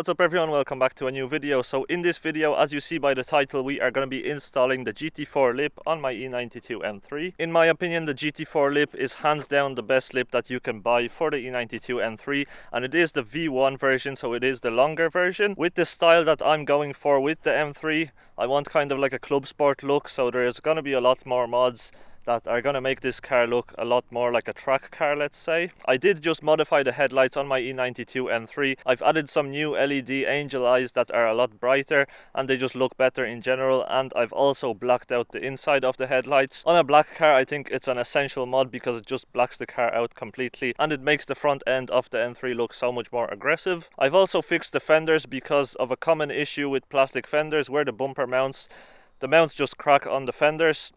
What's up everyone, welcome back to a new video. So in this video, as you see by the title, we are going to be installing the GT4 Lip on my E92 M3. In my opinion, the GT4 Lip is hands down the best lip that you can buy for the E92 M3, and it is the V1 version, so it is the longer version. With the style that I'm going for with the M3, I want kind of like a club sport look, so there's going to be a lot more mods that are going to make this car look a lot more like a track car, let's say. I did just modify the headlights on my E92 M3. I've added some new LED angel eyes that are a lot brighter and they just look better in general, and I've also blacked out the inside of the headlights. On a black car, I think it's an essential mod because it just blacks the car out completely and it makes the front end of the M3 look so much more aggressive. I've also fixed the fenders because of a common issue with plastic fenders where the bumper mounts, the mounts just crack on the fenders.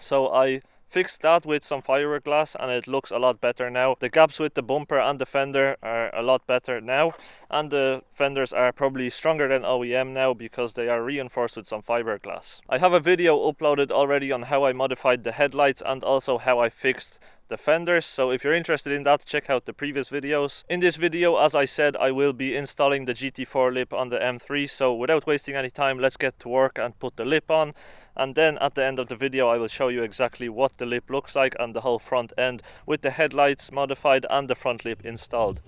So I fixed that with some fiberglass and it looks a lot better now. The gaps with the bumper and the fender are a lot better now, and the fenders are probably stronger than OEM now because they are reinforced with some fiberglass. I have a video uploaded already on how I modified the headlights and also how I fixed the fenders, so if you're interested in that, check out the previous videos. In this video, as I said, I will be installing the GT4 Lip on the M3, so without wasting any time, let's get to work and put the lip on, and then at the end of the video I will show you exactly what the lip looks like and the whole front end with the headlights modified and the front lip installed.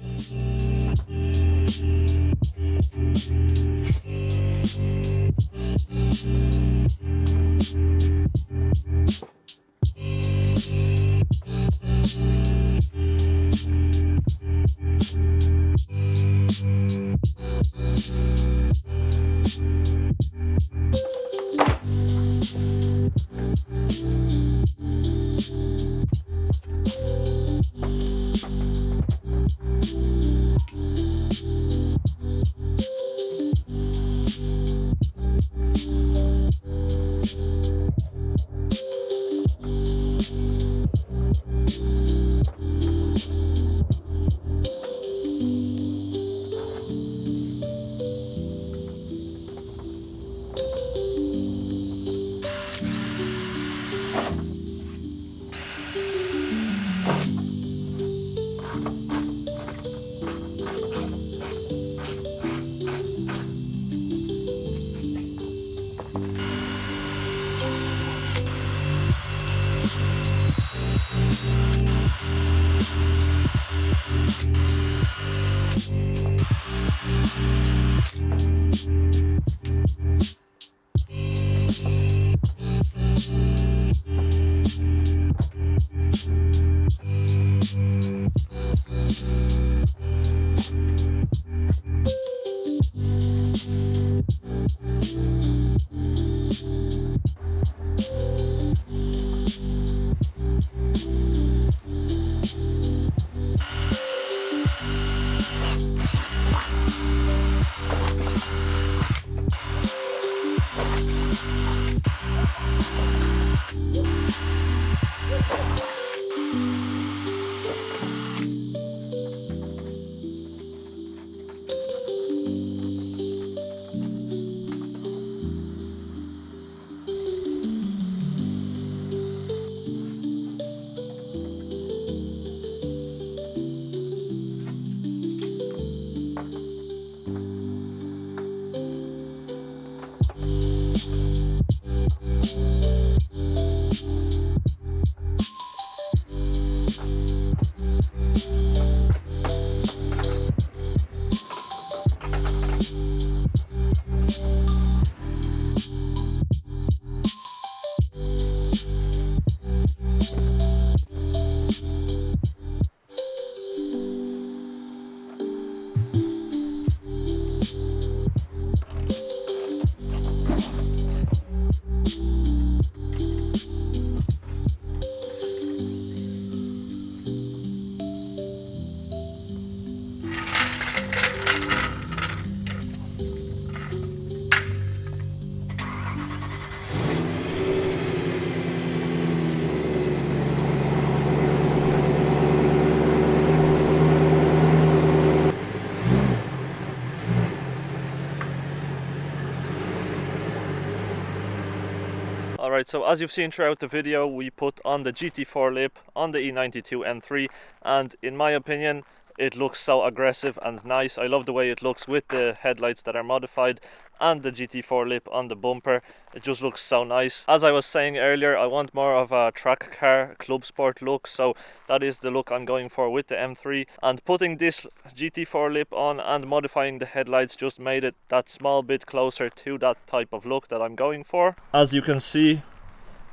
Alright, so as you've seen throughout the video, we put on the GT4 Lip on the E92 M3, and in my opinion, it looks so aggressive and nice. I love the way it looks with the headlights that are modified and the GT4 lip on the bumper. It just looks so nice. As I was saying earlier, I want more of a track car club sport look, so that is the look I'm going for with the M3. And putting this GT4 lip on and modifying the headlights just made it that small bit closer to that type of look that I'm going for. As you can see,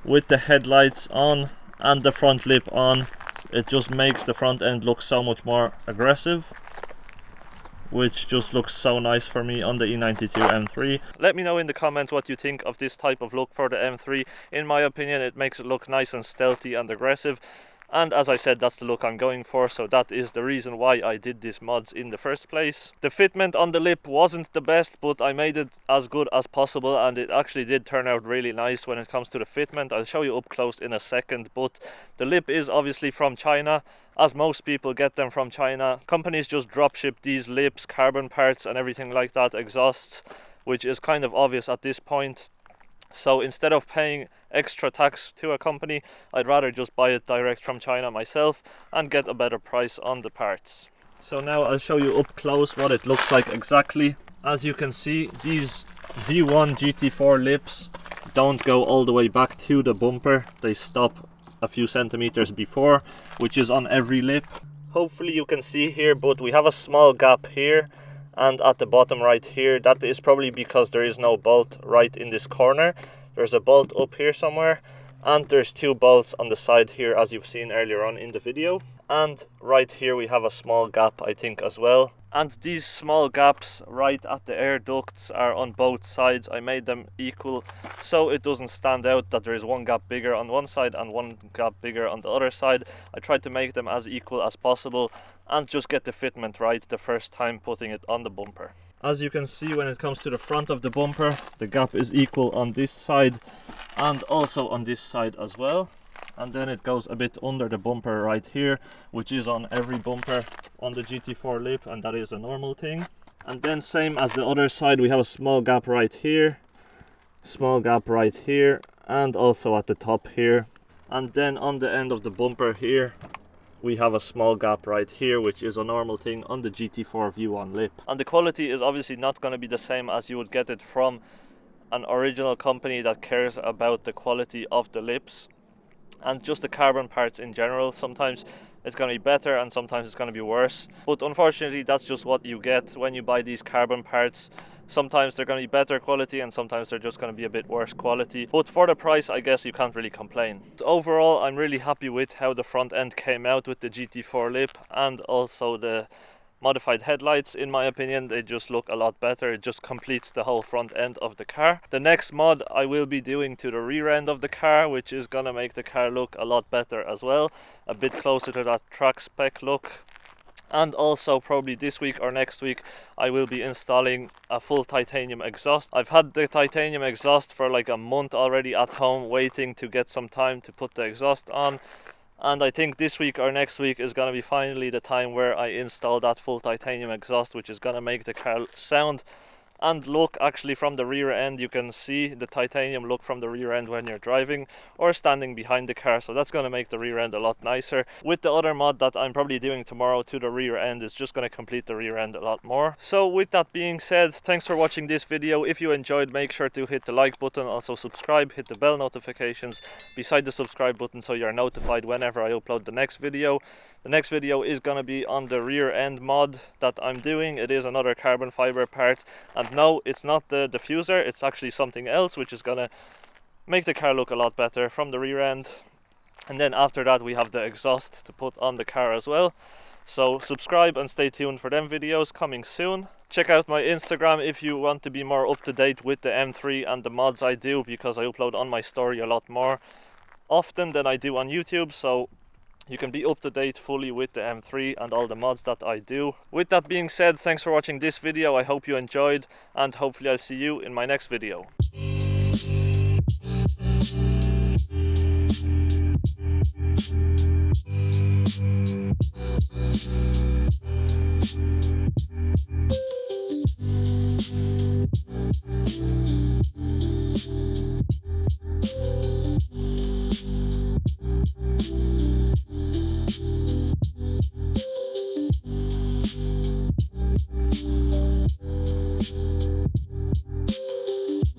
with the headlights on and the front lip on, it just makes the front end look so much more aggressive, which just looks so nice for me on the E92 M3. Let me know in the comments what you think of this type of look for the M3. In my opinion, it makes it look nice and stealthy and aggressive. And as I said, that's the look I'm going for, so that is the reason why I did these mods in the first place. The fitment on the lip wasn't the best, but I made it as good as possible, and it actually did turn out really nice when it comes to the fitment. I'll show you up close in a second, but the lip is obviously from China, as most people get them from China. Companies just drop ship these lips, carbon parts and everything like that, exhausts, which is kind of obvious at this point. So instead of paying extra tax to a company, I'd rather just buy it direct from China myself and get a better price on the parts. So now I'll show you up close what it looks like exactly. As you can see, these V1 GT4 lips don't go all the way back to the bumper. They stop a few centimeters before, which is on every lip. Hopefully you can see here, but we have a small gap here and at the bottom right here. That is probably because there is no bolt right in this corner. There's a bolt up here somewhere, and there's two bolts on the side here, as you've seen earlier on in the video. And right here we have a small gap, I think, as well. And these small gaps right at the air ducts are on both sides. I made them equal so it doesn't stand out that there is one gap bigger on one side and one gap bigger on the other side. I tried to make them as equal as possible and just get the fitment right the first time putting it on the bumper. As you can see, when it comes to the front of the bumper, the gap is equal on this side and also on this side as well. And then it goes a bit under the bumper right here, which is on every bumper on the GT4 Lip, and that is a normal thing. And then same as the other side, we have a small gap right here, small gap right here, and also at the top here. And then on the end of the bumper here, we have a small gap right here, which is a normal thing on the GT4 V1 Lip. And the quality is obviously not going to be the same as you would get it from an original company that cares about the quality of the lips and just the carbon parts in general. Sometimes it's going to be better and sometimes it's going to be worse, but unfortunately that's just what you get when you buy these carbon parts. Sometimes they're going to be better quality and sometimes they're just going to be a bit worse quality, but for the price I guess you can't really complain. But overall, I'm really happy with how the front end came out with the GT4 Lip and also the modified headlights. In my opinion, they just look a lot better. It just completes the whole front end of the car. The next mod I will be doing to the rear end of the car, which is gonna make the car look a lot better as well, a bit closer to that track spec look. And also probably this week or next week I will be installing a full titanium exhaust. I've had the titanium exhaust for like a month already at home, waiting to get some time to put the exhaust on. And I think this week or next week is going to be finally the time where I install that full titanium exhaust, which is going to make the car sound and look actually from the rear end. You can see the titanium look from the rear end when you're driving or standing behind the car, so that's going to make the rear end a lot nicer. With the other mod that I'm probably doing tomorrow to the rear end, is just going to complete the rear end a lot more. So with that being said, thanks for watching this video. If you enjoyed, make sure to hit the like button, also subscribe, hit the bell notifications beside the subscribe button so you're notified whenever I upload the next video. The next video is going to be on the rear end mod that I'm doing. It is another carbon fiber part, and no, it's not the diffuser, it's actually something else which is going to make the car look a lot better from the rear end. And then after that we have the exhaust to put on the car as well. So subscribe and stay tuned for them videos coming soon. Check out my Instagram if you want to be more up to date with the M3 and the mods I do, because I upload on my story a lot more often than I do on YouTube, so you can be up to date fully with the M3 and all the mods that I do. With that being said, thanks for watching this video. I hope you enjoyed, and hopefully I'll see you in my next video.